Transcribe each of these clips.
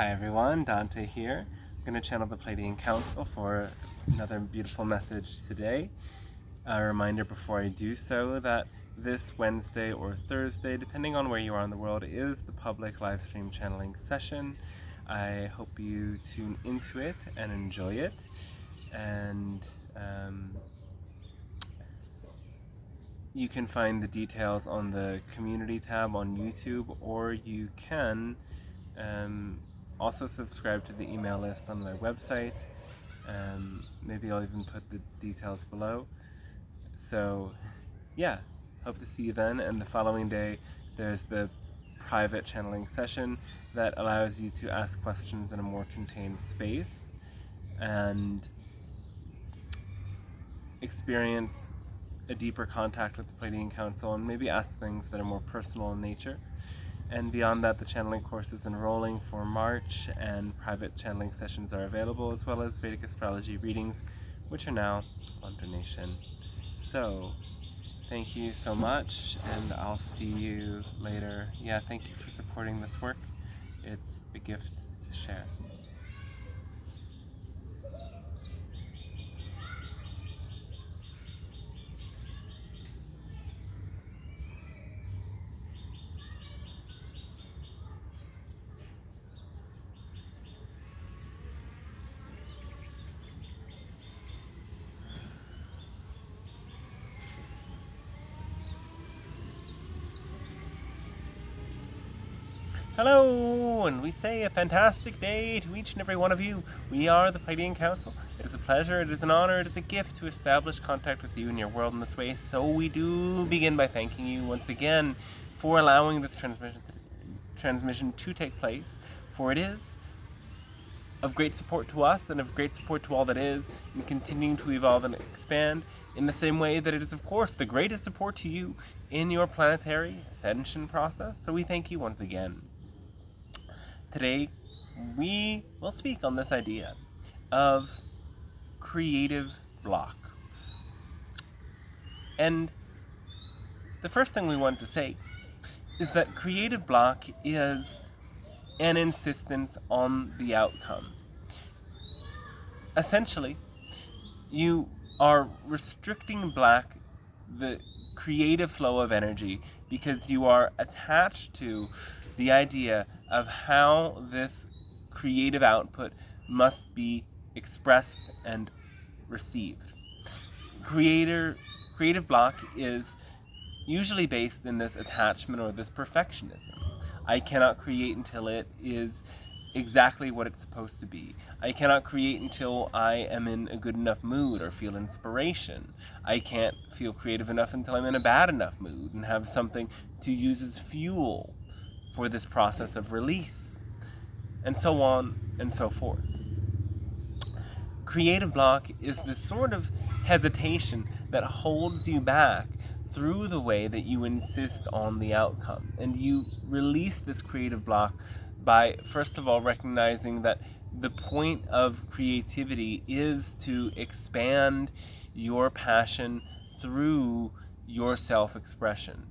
Hi everyone, Dante here. I'm going to channel the Pleiadian Council for another beautiful message today. A reminder before I do so that this Wednesday or Thursday, depending on where you are in the world, is the public live stream channeling session. I hope you tune into it and enjoy it. And you can find the details on the community tab on YouTube, or you can also subscribe to the email list on my website. Maybe I'll even put the details below. So yeah, hope to see you then. And the following day there's the private channeling session that allows you to ask questions in a more contained space and experience a deeper contact with the Pleiadian Council and maybe ask things that are more personal in nature. And beyond that, the channeling course is enrolling for March, and private channeling sessions are available, as well as Vedic astrology readings, which are now on donation. So, thank you so much, and I'll see you later. Yeah, thank you for supporting this work. It's a gift to share. Hello, and we say a fantastic day to each and every one of you. We are the Pleiadian Council. It is a pleasure, it is an honor, it is a gift to establish contact with you in your world in this way. So we do begin by thanking you once again for allowing this transmission to take place, for it is of great support to us and of great support to all that is, and continuing to evolve and expand in the same way that it is, of course, the greatest support to you in your planetary ascension process. So we thank you once again. Today, we will speak on this idea of creative block. And the first thing we want to say is that creative block is an insistence on the outcome. Essentially, you are restricting the creative flow of energy because you are attached to the idea of how this creative output must be expressed and received. Creative block is usually based in this attachment or this perfectionism. I cannot create until it is exactly what it's supposed to be. I cannot create until I am in a good enough mood or feel inspiration. I can't feel creative enough until I'm in a bad enough mood and have something to use as fuel for this process of release, and so on and so forth. Creative block is this sort of hesitation that holds you back through the way that you insist on the outcome. And you release this creative block by, first of all, recognizing that the point of creativity is to expand your passion through your self-expression.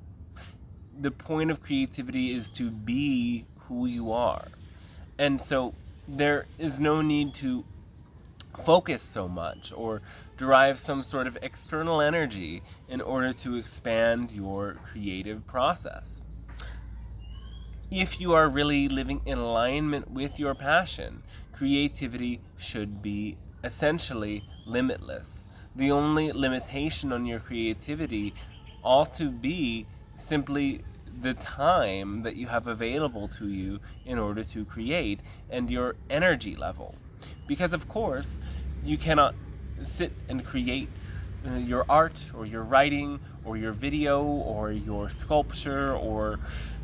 The point of creativity is to be who you are. And so there is no need to focus so much or derive some sort of external energy in order to expand your creative process. If you are really living in alignment with your passion, creativity should be essentially limitless. The only limitation on your creativity ought to be simply the time that you have available to you in order to create and your energy level. Because of course, you cannot sit and create your art or your writing or your video or your sculpture or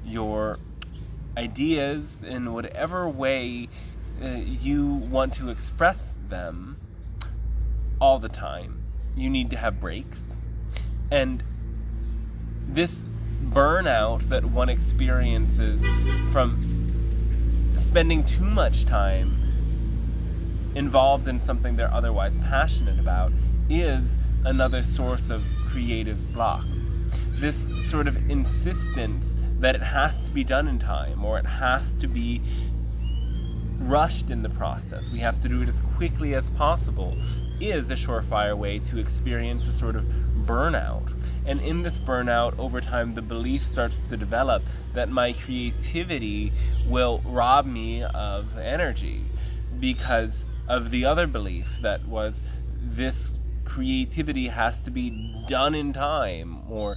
your ideas in whatever way you want to express them all the time. You need to have breaks. And this burnout that one experiences from spending too much time involved in something they're otherwise passionate about is another source of creative block. This sort of insistence that it has to be done in time, or it has to be rushed in the process, we have to do it as quickly as possible, is a surefire way to experience a sort of burnout. And in this burnout, over time, the belief starts to develop that my creativity will rob me of energy because of the other belief that was this creativity has to be done in time or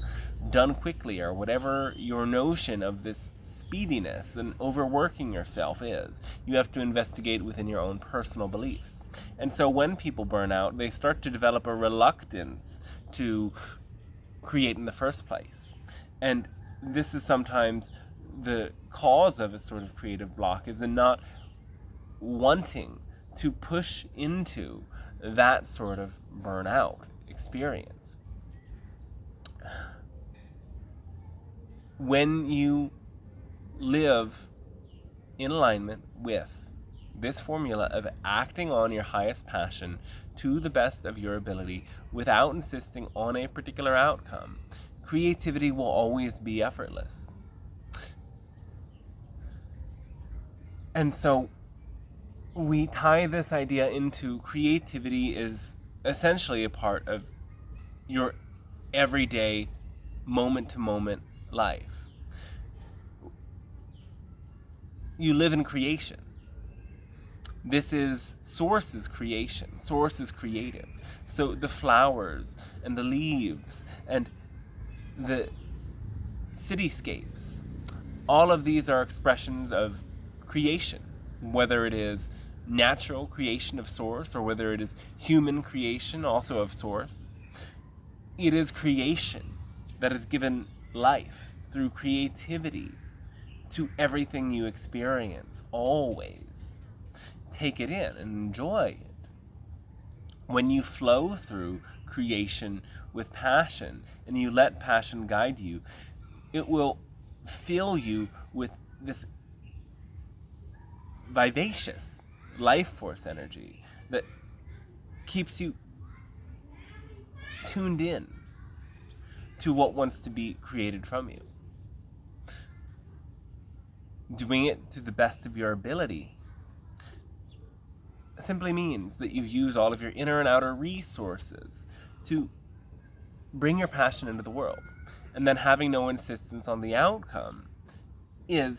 done quickly, or whatever your notion of this speediness and overworking yourself is. You have to investigate within your own personal beliefs. And so when people burn out, they start to develop a reluctance to create in the first place. And this is sometimes the cause of a sort of creative block, is in not wanting to push into that sort of burnout experience. When you live in alignment with this formula of acting on your highest passion to the best of your ability without insisting on a particular outcome, creativity will always be effortless. And so we tie this idea into creativity is essentially a part of your everyday, moment-to-moment life. You live in creation. This is Source's creation. Source is creative. So the flowers and the leaves and the cityscapes, all of these are expressions of creation, whether it is natural creation of Source or whether it is human creation also of Source. It is creation that is given life through creativity to everything you experience, always. Take it in and enjoy it. When you flow through creation with passion and you let passion guide you, it will fill you with this vivacious life force energy that keeps you tuned in to what wants to be created from you. Doing it to the best of your ability simply means that you use all of your inner and outer resources to bring your passion into the world. And then having no insistence on the outcome is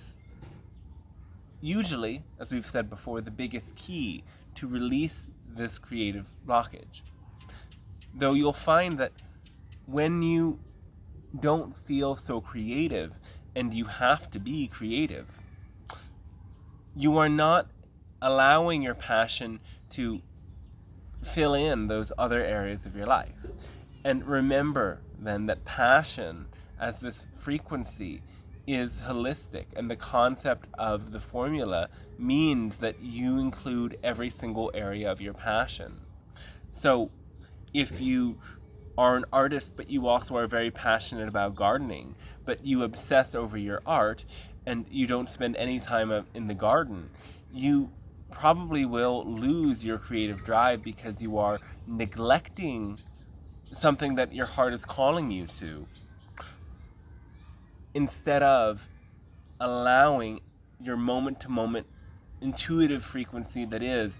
usually, as we've said before, the biggest key to release this creative blockage. Though you'll find that when you don't feel so creative and you have to be creative, you are not allowing your passion to fill in those other areas of your life. And remember then that passion as this frequency is holistic, and the concept of the formula means that you include every single area of your passion. So if you are an artist but you also are very passionate about gardening, but you obsess over your art and you don't spend any time in the garden, you probably will lose your creative drive because you are neglecting something that your heart is calling you to, instead of allowing your moment-to-moment intuitive frequency, that is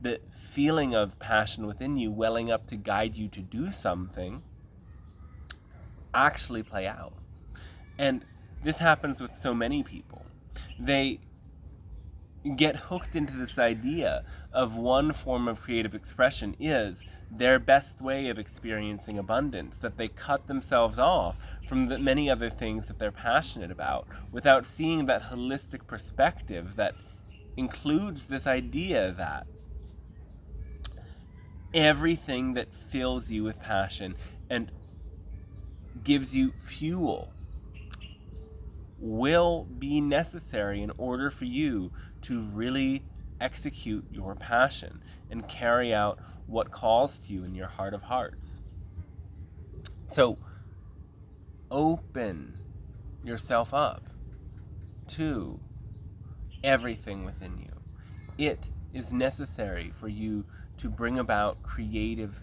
the feeling of passion within you welling up to guide you to do something, actually play out. And this happens with so many people. They get hooked into this idea of one form of creative expression is their best way of experiencing abundance, that they cut themselves off from the many other things that they're passionate about, without seeing that holistic perspective that includes this idea that everything that fills you with passion and gives you fuel will be necessary in order for you to really execute your passion and carry out what calls to you in your heart of hearts. So open yourself up to everything within you. It is necessary for you to bring about creative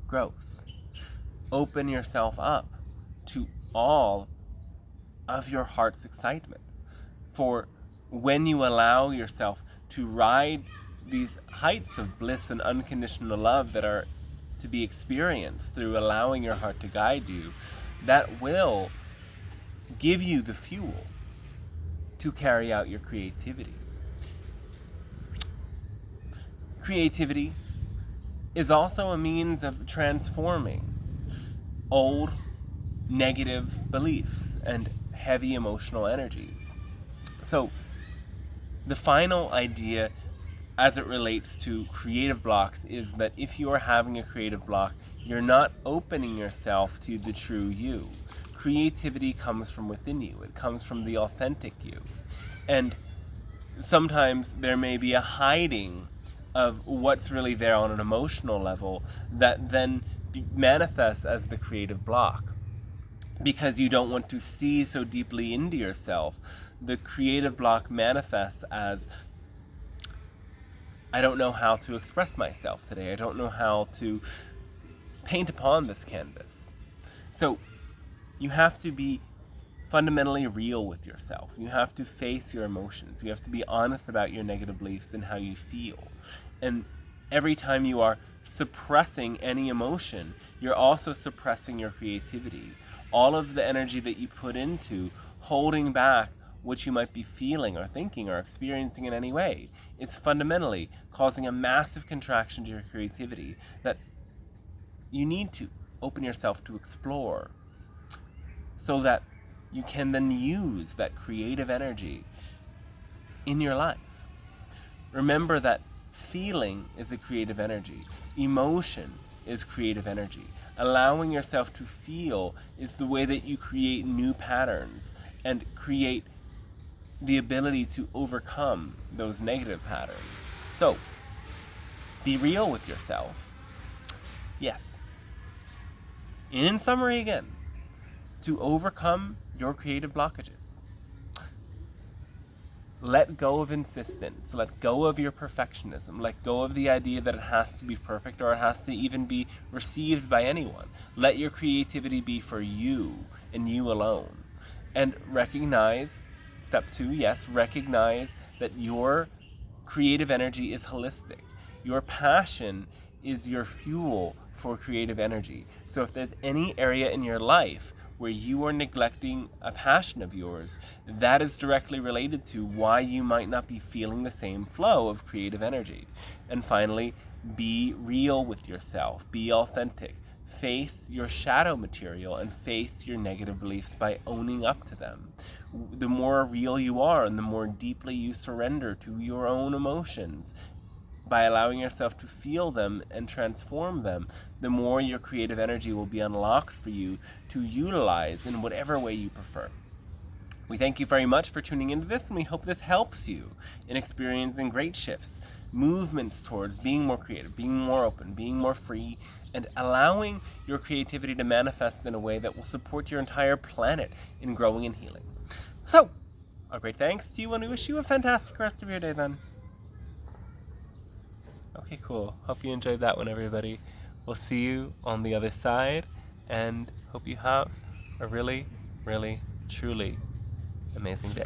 growth. Open yourself up to all of your heart's excitement. For when you allow yourself to ride these heights of bliss and unconditional love that are to be experienced through allowing your heart to guide you, that will give you the fuel to carry out your creativity. Creativity is also a means of transforming old negative beliefs and heavy emotional energies. So the final idea as it relates to creative blocks is that if you are having a creative block, you're not opening yourself to the true you. Creativity comes from within you. It comes from the authentic you. And sometimes there may be a hiding of what's really there on an emotional level that then manifests as the creative block. Because you don't want to see so deeply into yourself, the creative block manifests as, I don't know how to express myself today. I don't know how to paint upon this canvas. So you have to be fundamentally real with yourself. You have to face your emotions. You have to be honest about your negative beliefs and how you feel. And every time you are suppressing any emotion, you're also suppressing your creativity. All of the energy that you put into holding back what you might be feeling or thinking or experiencing in any way is fundamentally causing a massive contraction to your creativity that you need to open yourself to explore, so that you can then use that creative energy in your life. Remember that feeling is a creative energy. Emotion is creative energy. Allowing yourself to feel is the way that you create new patterns and create the ability to overcome those negative patterns. So, be real with yourself. Yes. In summary again, to overcome your creative blockages, let go of insistence, let go of your perfectionism, let go of the idea that it has to be perfect or it has to even be received by anyone. Let your creativity be for you and you alone. And recognize, step 2, yes, recognize that your creative energy is holistic. Your passion is your fuel for creative energy. So if there's any area in your life where you are neglecting a passion of yours, that is directly related to why you might not be feeling the same flow of creative energy. And finally, be real with yourself. Be authentic. Face your shadow material and face your negative beliefs by owning up to them. The more real you are and the more deeply you surrender to your own emotions, by allowing yourself to feel them and transform them, the more your creative energy will be unlocked for you to utilize in whatever way you prefer. We thank you very much for tuning into this, and we hope this helps you in experiencing great shifts, movements towards being more creative, being more open, being more free, and allowing your creativity to manifest in a way that will support your entire planet in growing and healing. So, a great thanks to you, and we wish you a fantastic rest of your day then. Okay, cool. Hope you enjoyed that one, everybody. We'll see you on the other side, and hope you have a really, really, truly amazing day.